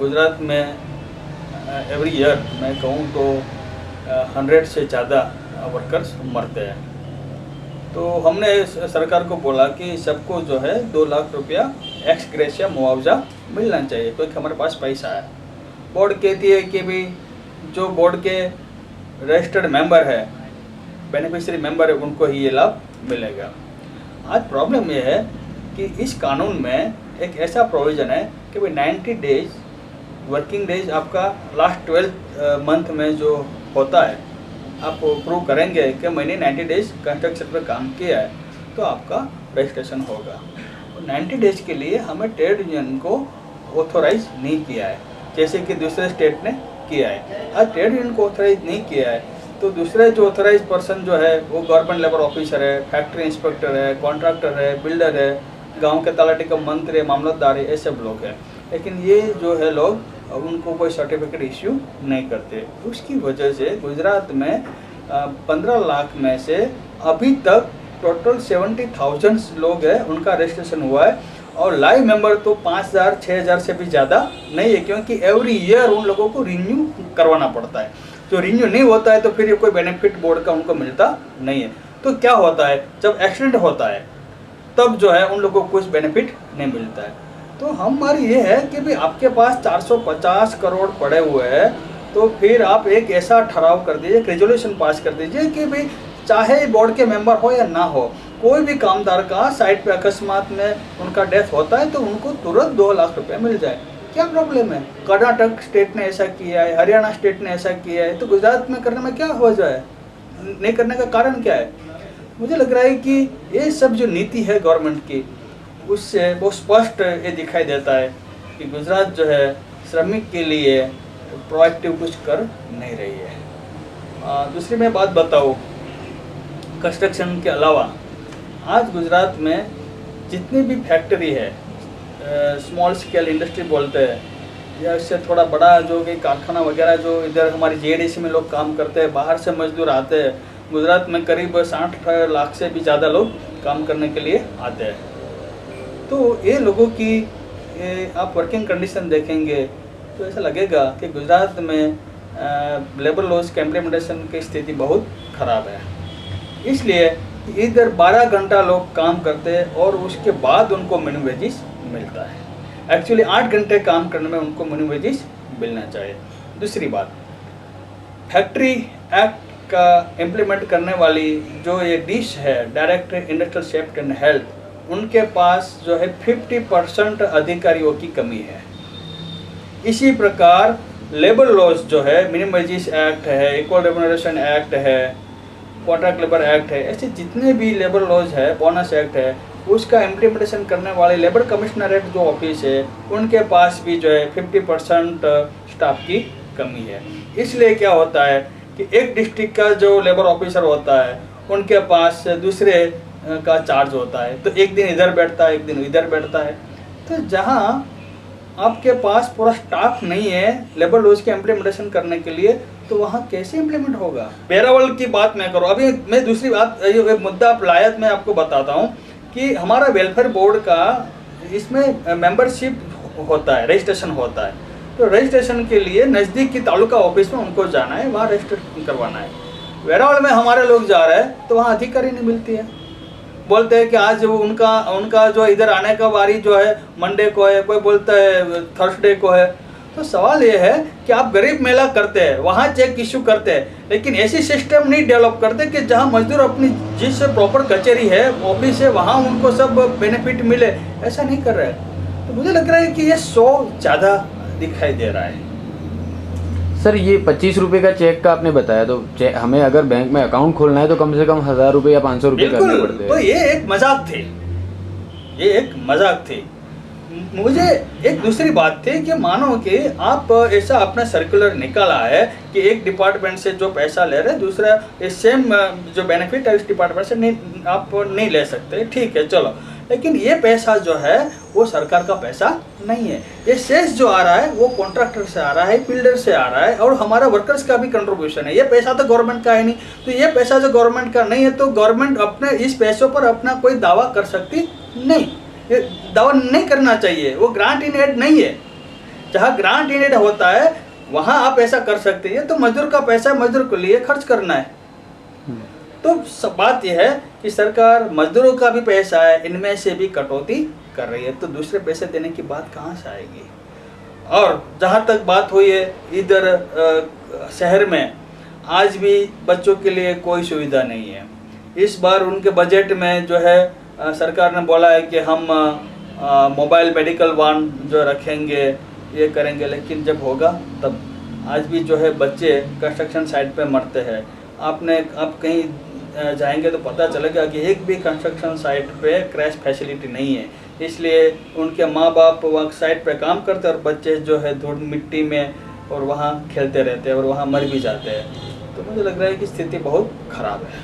गुजरात में every year मैं कहूँ तो 100 से ज़्यादा वर्कर्स मरते हैं। तो हमने सरकार को बोला कि सबको जो है 2 लाख रुपया एक्स ग्रेशिया मुआवजा मिलना चाहिए, क्योंकि हमारे पास पैसा है। बोर्ड कहती है कि भी जो बोर्ड के रजिस्टर्ड मेंबर है, बेनिफिशियरी मेंबर है, उनको ही ये लाभ मिलेगा। आज प्रॉब्लम ये है कि इस कानून में एक ऐसा प्रोविज़न है कि भाई 90 डेज वर्किंग डेज आपका लास्ट 12 मंथ में जो होता है, आप प्रूव करेंगे कि मैंने 90 डेज कंस्ट्रक्शन पर काम किया है तो आपका रजिस्ट्रेशन होगा। और 90 डेज के लिए हमें ट्रेड यूनियन को ऑथोराइज नहीं किया है, जैसे कि दूसरे स्टेट ने किया है। आज ट्रेड यूनियन को ऑथोराइज नहीं किया है तो दूसरे जो ऑथोराइज पर्सन जो है वो गवर्नमेंट लेबर ऑफिसर है, फैक्ट्री इंस्पेक्टर है, कॉन्ट्रैक्टर है, बिल्डर है, गांव के तलाटी का मंत्री है, मामलतदार है, ये सब लोग हैं। लेकिन ये जो है लोग उनको कोई सर्टिफिकेट इश्यू नहीं करते। उसकी वजह से गुजरात में 15 लाख में से अभी तक टोटल 70,000 लोग हैं उनका रजिस्ट्रेशन हुआ है, और लाइव मेंबर तो 5,000-6,000 से भी ज़्यादा नहीं है, क्योंकि एवरी ईयर उन लोगों को रिन्यू करवाना पड़ता है। जो रिन्यू नहीं होता है तो फिर ये कोई बेनिफिट बोर्ड का उनको मिलता नहीं है। तो क्या होता है, जब एक्सीडेंट होता है तब जो है उन लोगों को कुछ बेनिफिट नहीं मिलता है। तो हमारी ये है कि भाई आपके पास 450 करोड़ पड़े हुए हैं, तो फिर आप एक ऐसा ठहराव कर दीजिए, एक रेजोल्यूशन पास कर दीजिए कि भाई चाहे बोर्ड के मेंबर हो या ना हो, कोई भी कामदार का साइट पे अकस्मात में उनका डेथ होता है तो उनको तुरंत 2 लाख रुपये मिल जाए। क्या प्रॉब्लम है? कर्नाटक स्टेट ने ऐसा किया है, हरियाणा स्टेट ने ऐसा किया है, तो गुजरात में करने में क्या हो जाए? नहीं करने का कारण क्या है? मुझे लग रहा है कि ये सब जो नीति है गवर्नमेंट की, उससे वो स्पष्ट ये दिखाई देता है कि गुजरात जो है श्रमिक के लिए प्रोएक्टिव कुछ कर नहीं रही है। दूसरी मैं बात बताऊँ, कंस्ट्रक्शन के अलावा आज गुजरात में जितनी भी फैक्ट्री है, स्मॉल स्केल इंडस्ट्री बोलते हैं, या इससे थोड़ा बड़ा जो कि कारखाना वगैरह जो इधर हमारी जेडीसी में लोग काम करते हैं, बाहर से मजदूर आते हैं। गुजरात में करीब 60 लाख से भी ज़्यादा लोग काम करने के लिए आते हैं। तो ये लोगों की आप वर्किंग कंडीशन देखेंगे तो ऐसा लगेगा कि गुजरात में लेबर लॉज के इम्प्लीमेंटेशन की स्थिति बहुत ख़राब है। इसलिए इधर 12 घंटा लोग काम करते हैं और उसके बाद उनको मिनिमम वेजेस मिलता है। एक्चुअली 8 घंटे काम करने में उनको मिनिमम वेजेस मिलना चाहिए। दूसरी बात, फैक्ट्री एक्ट का इम्प्लीमेंट करने वाली जो ये डिश है, director industrial safety and health, उनके पास जो है 50% अधिकारियों की कमी है। इसी प्रकार लेबर लॉज जो है, मिनिमम वेजेस एक्ट है, इक्वल रेम्युनरेशन एक्ट है, कॉन्ट्रैक्ट लेबर एक्ट है, ऐसे जितने भी लेबर लॉज है, बोनस एक्ट है, उसका इम्प्लीमेंटेशन करने वाले लेबर कमिश्नरेट जो ऑफिस है, उनके पास भी जो है 50% स्टाफ की कमी है। इसलिए क्या होता है कि एक डिस्ट्रिक्ट का जो लेबर ऑफिसर होता है उनके पास दूसरे का चार्ज होता है, तो एक दिन इधर बैठता है, एक दिन इधर बैठता है। तो जहाँ आपके पास पूरा स्टाफ नहीं है लेबर लॉज के इम्प्लीमेंटेशन करने के लिए, तो वहाँ कैसे इम्प्लीमेंट होगा? वेरावल की बात मैं करूँ, अभी मैं दूसरी बात, ये मुद्दा लायत मैं आपको बताता हूँ कि हमारा वेलफेयर बोर्ड का इसमें मेंबरशिप होता है, रजिस्ट्रेशन होता है। तो रजिस्ट्रेशन के लिए नज़दीक की तालुका ऑफिस में उनको जाना है, वहाँ रजिस्ट्रेशन करवाना है। वेरावल में हमारे लोग जा रहे हैं तो वहाँ अधिकारी नहीं मिलती है, बोलते हैं कि आज उनका जो इधर आने का बारी जो है मंडे को है, कोई बोलता है थर्सडे को है। तो सवाल ये है कि आप गरीब मेला करते हैं, वहाँ चेक इशू करते हैं, लेकिन ऐसी सिस्टम नहीं डेवलप करते कि जहाँ मजदूर अपनी जिस प्रॉपर कचहरी है, ऑफिस है, वहाँ उनको सब बेनिफिट मिले। ऐसा नहीं कर रहे हैं। तो मुझे लग रहा है कि ये 100 ज़्यादा दिखाई दे रहा है। सर, ये 25 रुपये का चेक का आपने बताया, तो हमें अगर बैंक में अकाउंट खोलना है तो कम से कम 1000 रुपये या 500 रुपये करने पड़ते हैं। तो ये एक मजाक थी, ये एक मजाक थी। मुझे एक दूसरी बात थी कि मानो कि आप ऐसा अपना सर्कुलर निकाला है कि एक डिपार्टमेंट से जो पैसा ले रहे हैं दूसरा सेम जो बेनिफिट है इस डिपार्टमेंट से नहीं, आप नहीं ले सकते, ठीक है चलो, लेकिन ये पैसा जो है वो सरकार का पैसा नहीं है। ये शेष जो आ रहा है वो कॉन्ट्रैक्टर से आ रहा है, बिल्डर से आ रहा है, और हमारा वर्कर्स का भी कंट्रीब्यूशन है। ये पैसा तो गवर्नमेंट का है नहीं, तो ये पैसा जो गवर्नमेंट का नहीं है तो गवर्नमेंट अपने इस पैसों पर अपना कोई दावा कर सकती नहीं, ये दावा नहीं करना चाहिए, वो ग्रांट इन एड नहीं है। जहाँ ग्रांट इन एड होता है वहाँ आप ऐसा कर सकते हैं। तो मजदूर का पैसा मजदूर के लिए खर्च करना है। तो सब बात यह है कि सरकार मजदूरों का भी पैसा है, इनमें से भी कटौती कर रही है, तो दूसरे पैसे देने की बात कहाँ से आएगी। और जहाँ तक बात हुई है इधर शहर में आज भी बच्चों के लिए कोई सुविधा नहीं है। इस बार उनके बजट में जो है सरकार ने बोला है कि हम मोबाइल मेडिकल वाहन जो रखेंगे, ये करेंगे, लेकिन जब होगा तब। आज भी जो है बच्चे कंस्ट्रक्शन साइट पे मरते हैं। आप कहीं जाएंगे तो पता चलेगा कि एक भी कंस्ट्रक्शन साइट पे क्रैश फैसिलिटी नहीं है। इसलिए उनके माँ बाप वहाँ साइट पे काम करते हैं और बच्चे जो है धूल मिट्टी में और वहाँ खेलते रहते हैं और वहाँ मर भी जाते हैं। तो मुझे लग रहा है कि स्थिति बहुत ख़राब है।